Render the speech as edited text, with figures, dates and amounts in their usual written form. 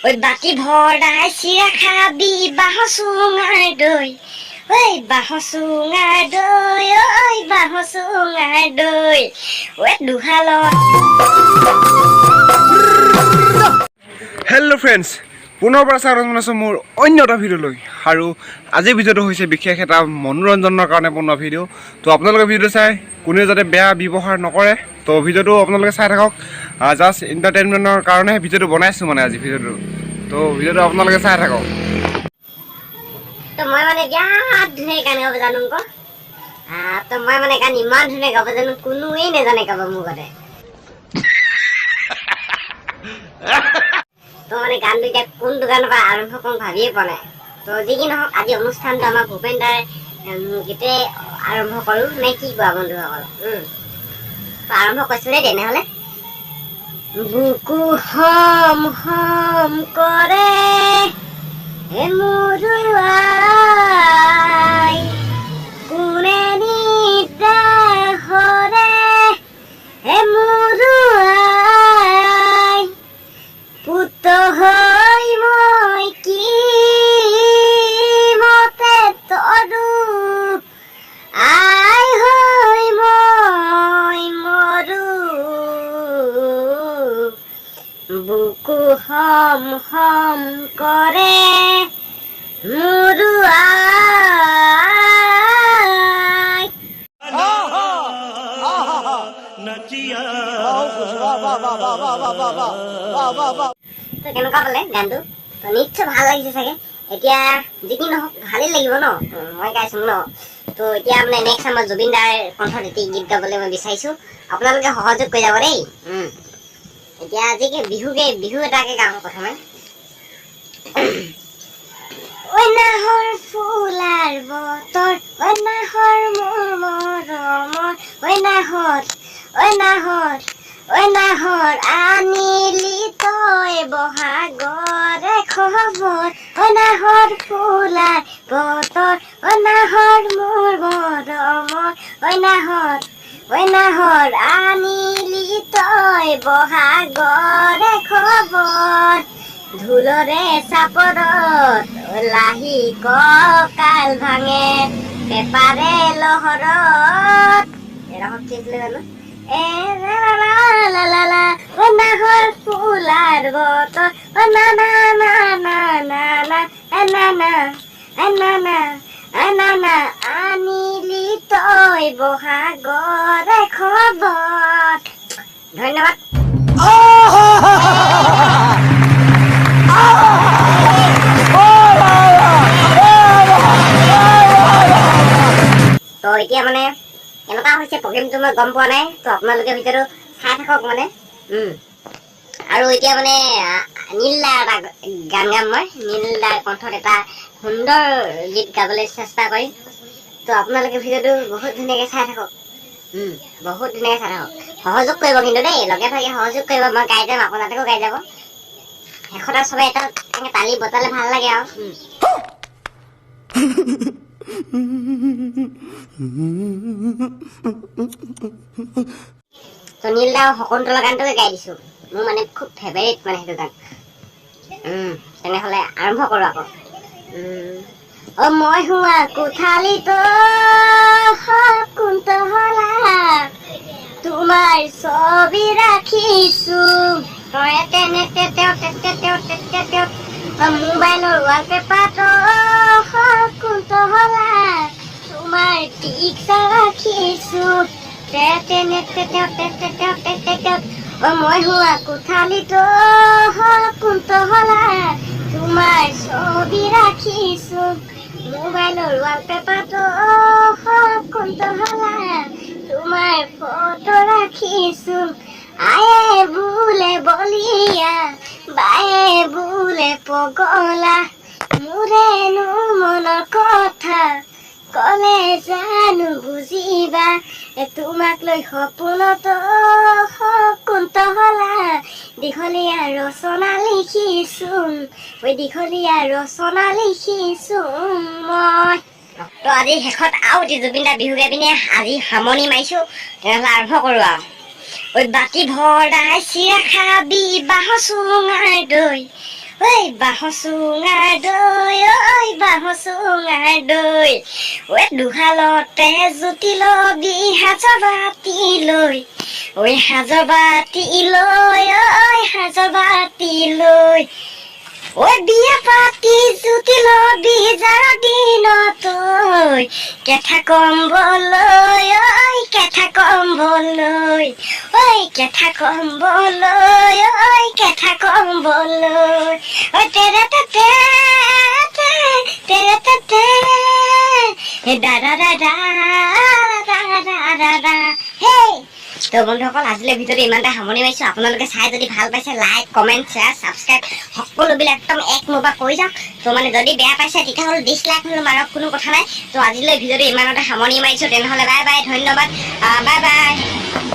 ওই বাটি ভৰাই চিৰা খাবি বাঁহ চুঙাৰ দৈ ঐ বাঁহ চুঙাৰ দৈ ঐ বাঁহ চুঙাৰ দৈ ঐ দুহালত। হেল্ল' ফ্ৰেণ্ডছ, পুনৰ পৰা স্বাগতম জনাইছোঁ মোৰ অন্য এটা ভিডিঅ'লৈ। আৰু আজিৰ ভিডিঅ'টো হৈছে বিশেষ এটা মনোৰঞ্জনৰ কাৰণে বনোৱা ভিডিঅ'। তো আপোনালোকে ভিডিঅ'টো চাই কোনেও যাতে বেয়া ব্যৱহাৰ নকৰে, তো ভিডিঅ'টো আপোনালোকে চাই থাকক। জাষ্ট এণ্টাৰটেইনমেণ্টৰ কাৰণেহে ভিডিঅ'টো বনাইছোঁ মানে আজি ভিডিঅ'টো। তো ভিডিঅ'টো আপোনালোকে চাই থাকক। তো মই মানে বিৰাট ধুনীয়া গান গাব জানো আকৌ। তো মই মানে গান ইমান ধুনীয়া গাব জানো, কোনোৱেই নাজানে গাব মোৰ গতে। তো মানে গানটো এতিয়া কোনটো গানৰ পৰা আৰম্ভ কৰোঁ ভাবিয়ে পোৱা নাই। তো যি কি নহওক, আজি অনুষ্ঠানটো আমাৰ ভূপেন দাই গীতে আৰম্ভ কৰোঁ নে কি কোৱা বন্ধুসকল? তো আৰম্ভ কৰিছোঁ দেই তেনেহ'লে। বুকু হম হম কৰে হে মোৰ আই, কোনে নিদ্ৰা হৰে হে মোৰ আই, পুত হৈ মই কি মতে তৰু, আই হৈ মই মৰু, বুকু হম হম কৰে মোৰ আই। তো কেনেকুৱা পালে গানটো? তো নিশ্চয় ভাল লাগিছে চাগে। এতিয়া যি কি নহওক ভালেই লাগিব ন, মই গাইছোঁ ন। তো এতিয়া মানে নেক্সট আমাৰ জুবিন দাৰ কণ্ঠত এটি গীত গাবলৈ মই বিচাৰিছোঁ, আপোনালোকে সহযোগ কৰি যাব দেই। এতিয়া আজি কি বিহু এটাকে গাওঁ প্ৰথমে। ঐ নাহৰ ফুলাৰ বতৰ, ঐ নাহৰ মোৰ মৰমৰ, ঐ নাহৰ ঐ নাহৰ ঐ নাহৰ আনিলি তই বহাগৰে খবৰ, ঐ নাহৰ ফুলাৰ বতৰ, ঐ নাহৰ মোৰ মৰমৰ, ঐ নাহৰ আনিলি তই বহাগৰে খবৰ, ঢোলৰে চাপৰত লাহি কঁকাল ভাঙে, পেপাৰে লহৰত এৰহত কি আছিলে জানো, নাহৰ ফুলাৰ বতৰ, না না না না না না না না না না আনিলি তই বহাগৰে খবৰ। ধন্যবাদ। তো এতিয়া মানে এনেকুৱা হৈছে প্ৰগ্ৰেমটো মই গম পোৱা নাই, তো আপোনালোকে ভিতৰতো চাই থাকক মানে। আৰু এতিয়া মানে নীল দাৰ এটা গান গাম মই, নীল দাৰ কণ্ঠত এটা সুন্দৰ গীত গাবলৈ চেষ্টা কৰিম। তো আপোনালোকে ভিডিঅ'টো বহুত ধুনীয়াকৈ চাই থাকক, বহুত ধুনীয়াকৈ চাই থাকক। সহযোগ কৰিব কিন্তু দেই, লগে ভাগে সহযোগ কৰিব। মই গাই যাম, আপোনালোকেও গাই যাব। শেষত আৰু চবেই এটা এনেকৈ তালি বজালে ভাল লাগে আৰু। তো নীল দা শকুন্তলা গানটোকে গাই দিছোঁ, মোৰ মানে খুব ফেভাৰিট মানে সেইটো গান। তেনেহ'লে আৰম্ভ কৰোঁ আকৌ। অ মই হোৱা কোঠালিতো শকুন্তলা তোমাৰ ছবি ৰাখিছোঁ, মোবাইলৰ ৱালপেপাৰটো শকুন্তলা তোমাৰ পিক্সাৰ ৰাখিছোঁ, অ মই হোৱা কোঠালিতো শকুন্তলা তোমাৰ ছবি ৰাখিছোঁ, মোবাইলৰ ৱালপেপাৰটো শকুন্তলা তোমাৰ ফটো ৰাখিছোঁ, আয়ে বোলে বলিয়া বায়ে বোলে পগলা, মোৰেনো মনৰ কথা কলে জানো বুজিবা, তোমাক লৈ সপোনতো শকুন্তলা দীঘলীয়া ৰচনা লিখিছোঁ, দীঘলীয়া ৰচনা লিখিছোঁ মই। তো আজি শেষত আৰু এটি জুবিন দা বিহু গাই পিনে আজি সামৰণি মাৰিছোঁ। তেনেহ'লে আৰম্ভ কৰোঁ আৰু। ঐ বাটি ভৰাই চিৰা খাবি বাঁহ চুঙাৰ দৈ, ঐ বাঁহ চুঙাৰ দৈ ঐ বাঁহ চুঙাৰ দৈ ঐ দুহালতে জুতি লবি সাজৰ বাতি লৈ ঐ সাজৰ বাতি লৈ ঐ সাজৰ বাতি লৈ ঐ বিয়া পাতি জুতি লবি যাৰ দিনত ঐ কেঠা কম্বলৈ ঐ কেঠা কম্বলৈ ঐ কেঠা কম্বলৈ ঐ কেঠা কম্বলৈ ঐ তেৰে তেতে তেৰে তেতে দাদা দাদা দাদা হেই তো বন্ধুসকল আজিলৈ ভিডিঅ'টো ইমানতে সামৰণি মাৰিছো আপোনালোকে চাই যদি ভাল পাইছে লাইক কমেণ্ট শ্বেয়াৰ ছাবস্ক্ৰাইব সকলোবিলাক একদম এক মোবাইল কৰি যাওক তো মানে যদি বেয়া পাইছে তেতিয়াহ'লে ডিছলাইক হ'লেও মাৰক কোনো কথা নাই তো আজিলৈ ভিডিঅ'টো ইমানতে সামৰণি মাৰিছো তেনেহ'লে বাই বাই ধন্যবাদ বাই বাই